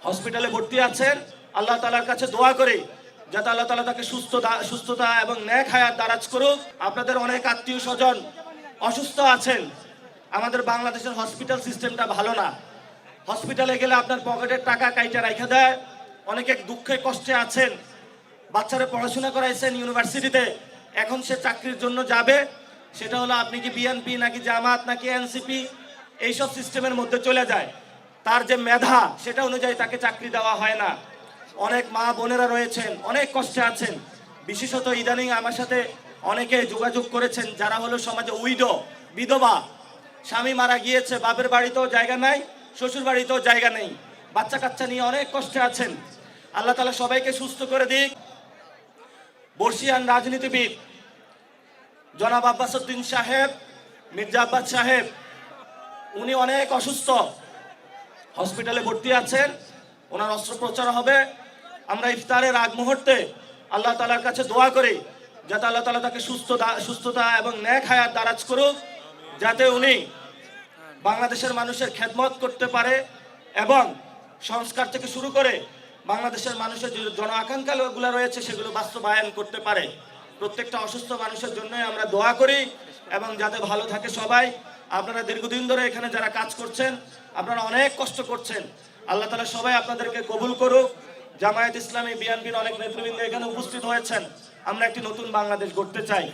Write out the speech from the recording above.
হসপিটালে ভর্তি আছেন, আল্লাহ তাআলার কাছে দোয়া করি যাতে আল্লাহ তাআলা তাকে সুস্থতা এবং নেক হায়াত দারাজ করুক। আপনাদের অনেক আত্মীয় স্বজন অসুস্থ আছেন। আমাদের বাংলাদেশের হসপিটাল সিস্টেমটা ভালো না। হসপিটালে গেলে আপনার পকেটের টাকা কাইটা রাখা দেয়। অনেকে দুঃখে কষ্টে আছেন, বাচ্চারা পড়াশোনা করাইছেন ইউনিভার্সিটিতে, এখন সে চাকরির জন্য যাবে, সেটা হলো আপনি কি বিএনপি নাকি জামাত নাকি এনসিপি এইসব সিস্টেমের মধ্যে চলে যায়। তার যে মেধা সেটা অনুযায়ী তাকে চাকরি দেওয়া হয় না। অনেক মা বোনেরা রয়েছেন অনেক কষ্টে আছেন। বিশেষত ইদানিং আমার সাথে অনেকে যোগাযোগ করেছেন যারা হলো সমাজে উইডো, বিধবা, স্বামী মারা গিয়েছে, বাপের বাড়িতেও জায়গা নাই, শ্বশুর বাড়িতেও জায়গা নেই, বাচ্চা কাচ্চা নিয়ে অনেক কষ্টে আছেন। আল্লাহ তাআলা সবাইকে সুস্থ করে দিক। বর্ষিয়ান রাজনীতিবিদ জনাব আব্বাস উদ্দিন সাহেব, মির্জা আব্বাস সাহেব, উনি অনেক অসুস্থ, হসপিটালে ভর্তি আছেন, ওনার অস্ত্রোপচার হবে। আমরা ইফতারের আগ মুহূর্তে আল্লাহ তাআলার কাছে দোয়া করি যাতে আল্লাহ তাআলা তাকে সুস্থতা এবং নেক হায়াত দারাজ করুক, যাতে উনি বাংলাদেশের মানুষের খেদমত করতে পারে এবং সংস্কার থেকে শুরু করে বাংলাদেশের মানুষের যে জন আকাঙ্ক্ষাগুলো রয়েছে সেগুলো বাস্তবায়ন করতে পারে। প্রত্যেকটা অসুস্থ মানুষের জন্যই আমরা দোয়া করি এবং যাতে ভালো থাকে সবাই। আপনারা দীর্ঘদিন ধরে এখানে যারা কাজ করছেন, আপনারা অনেক কষ্ট করছেন, আল্লাহ তাআলা সবাই আপনাদেরকে কবুল করুক। জামায়াত ইসলামী, বিএনপির অনেক নেতৃবৃন্দ এখানে উপস্থিত হয়েছেন। আমরা একটি নতুন বাংলাদেশ গড়তে চাই।